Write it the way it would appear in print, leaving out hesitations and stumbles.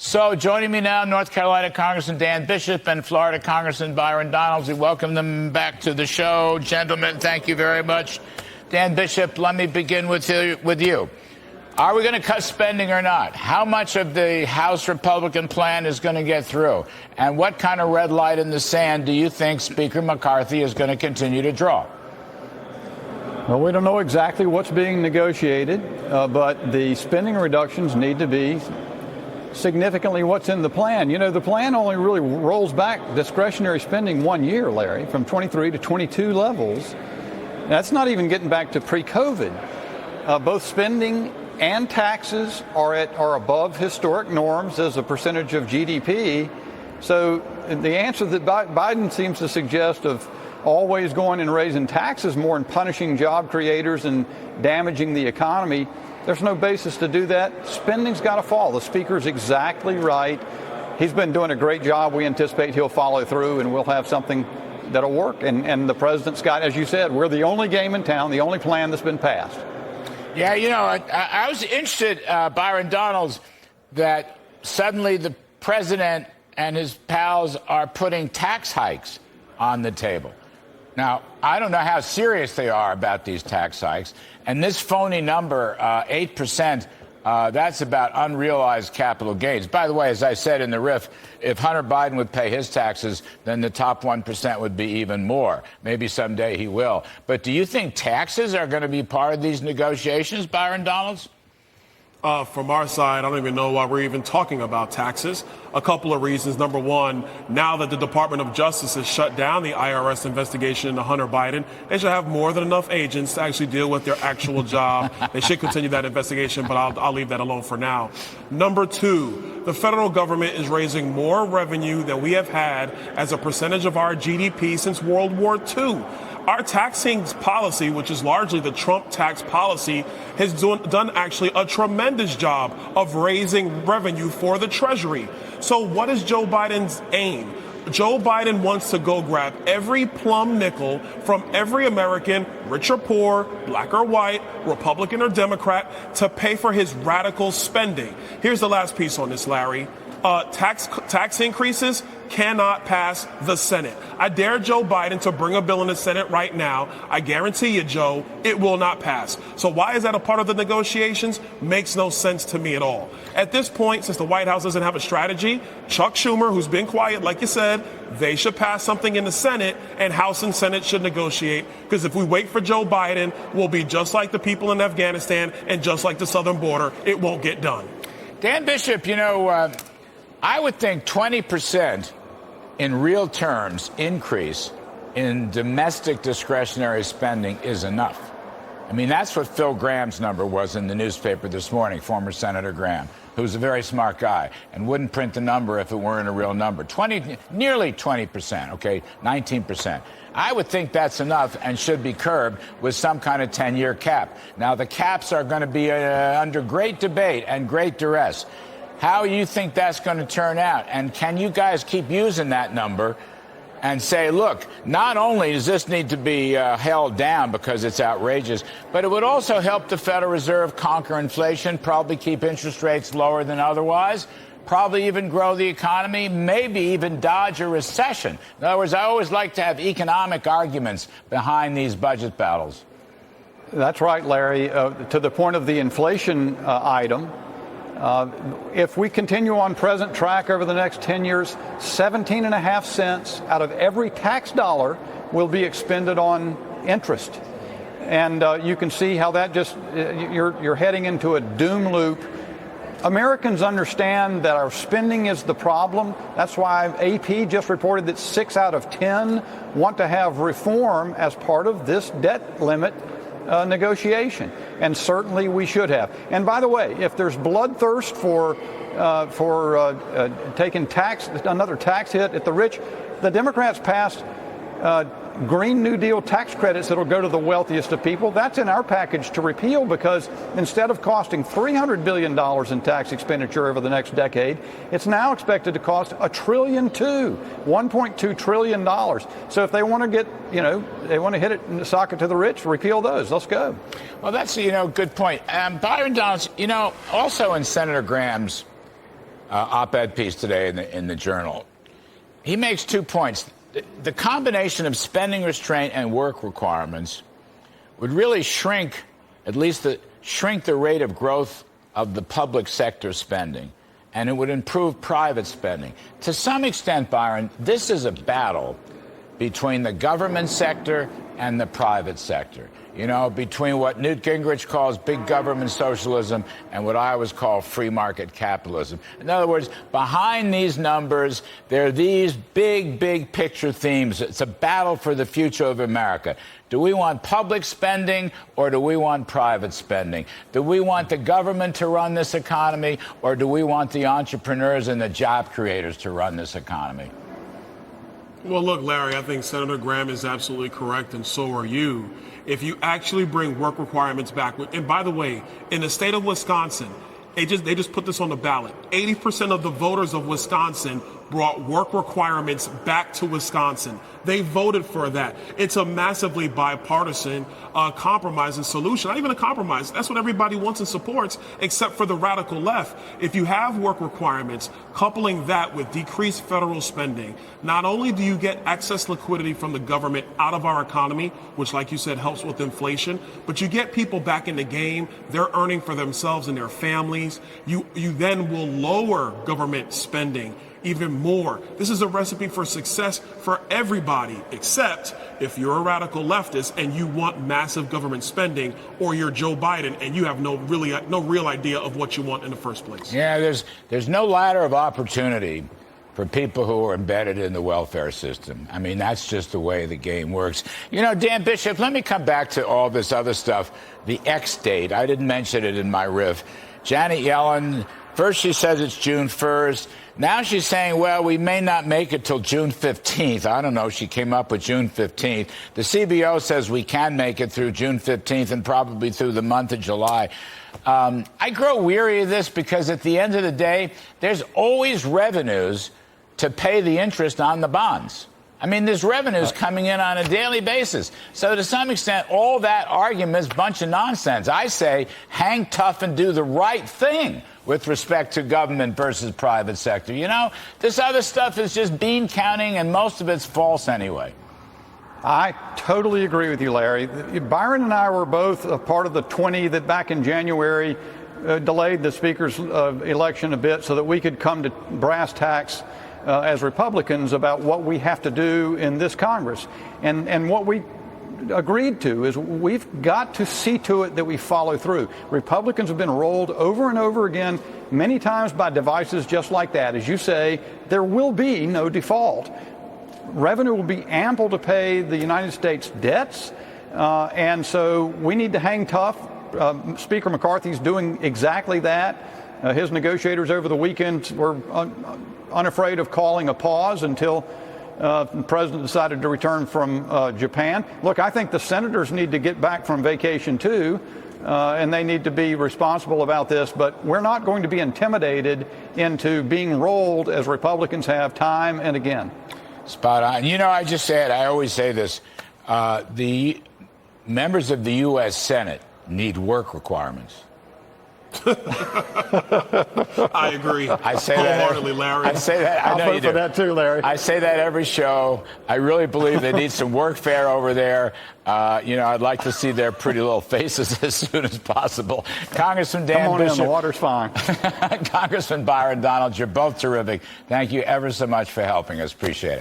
So joining me now, North Carolina Congressman Dan Bishop and Florida Congressman Byron Donalds. We welcome them back to the show. Gentlemen, thank you very much. Dan Bishop, let me begin with you. Are we going to cut spending or not? How much of the House Republican plan is going to get through? And what kind of red light in the sand do you think Speaker McCarthy is going to continue to draw? Well, we don't know exactly what's being negotiated, but the spending reductions need to be significantly what's in the plan. You know, the plan only really rolls back discretionary spending 1 year, Larry, from 23 to 22 levels. That's not even getting back to pre-COVID. Both spending and taxes are above historic norms as a percentage of GDP. So the answer that Biden seems to suggest of always going and raising taxes more and punishing job creators and damaging the economy, there's no basis to do that. Spending's got to fall. The speaker's exactly right. He's been doing a great job. We anticipate he'll follow through and we'll have something that'll work. And the president's got, as you said, we're the only game in town, the only plan that's been passed. Yeah, you know, I was interested, Byron Donalds, that suddenly the president and his pals are putting tax hikes on the table. Now, I don't know how serious they are about these tax hikes. And this phony number, 8%, that's about unrealized capital gains. By the way, as I said in the riff, if Hunter Biden would pay his taxes, then the top 1% would be even more. Maybe someday he will. But do you think taxes are going to be part of these negotiations, Byron Donalds? From our side, I don't even know why we're even talking about taxes. A couple of reasons. Number one, now that the Department of Justice has shut down the IRS investigation into Hunter Biden, they should have more than enough agents to actually deal with their actual job. They should continue that investigation, but I'll leave that alone for now. Number two, the federal government is raising more revenue than we have had as a percentage of our GDP since World War II. Our taxing policy, which is largely the Trump tax policy, has done actually a tremendous job of raising revenue for the Treasury. So what is Joe Biden's aim? Joe Biden wants to go grab every plum nickel from every American, rich or poor, black or white, Republican or Democrat, to pay for his radical spending. Here's the last piece on this, Larry. Tax increases cannot pass the Senate. I dare Joe Biden to bring a bill in the Senate right now. I guarantee you, Joe, it will not pass. So why is that a part of the negotiations? Makes no sense to me at all. At this point, since the White House doesn't have a strategy, Chuck Schumer, who's been quiet, like you said, they should pass something in the Senate, and House and Senate should negotiate. Because if we wait for Joe Biden, we'll be just like the people in Afghanistan and just like the southern border. It won't get done. Dan Bishop, you know, I would think 20% in real terms increase in domestic discretionary spending is enough. I mean, that's what Phil Graham's number was in the newspaper this morning, former Senator Graham, who's a very smart guy and wouldn't print the number if it weren't a real number. Nearly 20%, okay, 19%. I would think that's enough and should be curbed with some kind of 10-year cap. Now, the caps are going to be under great debate and great duress. How do you think that's going to turn out? And can you guys keep using that number and say, look, not only does this need to be held down because it's outrageous, but it would also help the Federal Reserve conquer inflation, probably keep interest rates lower than otherwise, probably even grow the economy, maybe even dodge a recession. In other words, I always like to have economic arguments behind these budget battles. That's right, Larry. To the point of the inflation item, if we continue on present track over the next 10 years, 17.5 cents out of every tax dollar will be expended on interest. And you can see how that just, you're heading into a doom loop. Americans understand that our spending is the problem. That's why AP just reported that 6 out of 10 want to have reform as part of this debt limit negotiation, and certainly we should have. And by the way, if there's bloodthirst for taking another tax hit at the rich, the Democrats passed Green New Deal tax credits that'll go to the wealthiest of people. That's in our package to repeal, because instead of costing $300 billion in tax expenditure over the next decade, it's now expected to cost $1.2 trillion, $1.2 trillion. So if they want to get, they want to hit it in the socket to the rich, repeal those. Let's go. Well, that's, good point. Byron Donalds, also in Senator Graham's op-ed piece today in the Journal. He makes 2 points. The combination of spending restraint and work requirements would really shrink, at least shrink the rate of growth of the public sector spending, and it would improve private spending. To some extent, Byron, this is a battle between the government sector and the private sector. You know, between what Newt Gingrich calls big government socialism and what I always call free market capitalism. In other words, behind these numbers, there are these big picture themes. It's a battle for the future of America. Do we want public spending or do we want private spending? Do we want the government to run this economy or do we want the entrepreneurs and the job creators to run this economy? Well, look, Larry, I think Senator Graham is absolutely correct, and so are you. If you actually bring work requirements back, and by the way, in the state of Wisconsin, they just put this on the ballot. 80% of the voters of Wisconsin brought work requirements back to Wisconsin. They voted for that. It's a massively bipartisan compromise and solution. Not even a compromise. That's what everybody wants and supports, except for the radical left. If you have work requirements, coupling that with decreased federal spending, not only do you get excess liquidity from the government out of our economy, which, like you said, helps with inflation, but you get people back in the game. They're earning for themselves and their families. You then will lower government spending even more. This is a recipe for success for everybody, except if you're a radical leftist and you want massive government spending, or you're Joe Biden and you have no real idea of what you want in the first place. Yeah, there's no ladder of opportunity for people who are embedded in the welfare system. I mean, that's just the way the game works. You know, Dan Bishop, let me come back to all this other stuff. The X date, I didn't mention it in my riff. Janet Yellen, first she says it's June 1st. Now she's saying, well, we may not make it till June 15th. I don't know. She came up with June 15th. The CBO says we can make it through June 15th and probably through the month of July. I grow weary of this because at the end of the day, there's always revenues to pay the interest on the bonds. I mean, there's revenues coming in on a daily basis. So to some extent, all that argument is a bunch of nonsense. I say hang tough and do the right thing with respect to government versus private sector. You know, this other stuff is just bean counting, and most of it's false anyway. I totally agree with you, Larry. Byron and I were both a part of the 20 that back in January delayed the Speaker's election a bit so that we could come to brass tacks as Republicans about what we have to do in this Congress. And what we agreed to is we've got to see to it that we follow through. Republicans have been rolled over and over again, many times by devices just like that. As you say, there will be no default. Revenue will be ample to pay the United States debts, and so we need to hang tough. Speaker McCarthy's doing exactly that. His negotiators over the weekend were unafraid of calling a pause until the president decided to return from Japan. Look, I think the senators need to get back from vacation too, and they need to be responsible about this, but we're not going to be intimidated into being rolled as Republicans have time and again. Spot on. You know, I always say this, the members of the U.S. Senate need work requirements. I agree. I say wholeheartedly, Larry. I say that. I know I'll you vote for do. that too, Larry. I say that every show. I really believe they need some workfare over there. You know, I'd like to see their pretty little faces as soon as possible. Congressman Dan Come on Bishop. in, the water's fine. Congressman Byron Donalds, you're both terrific. Thank you ever so much for helping us. Appreciate it.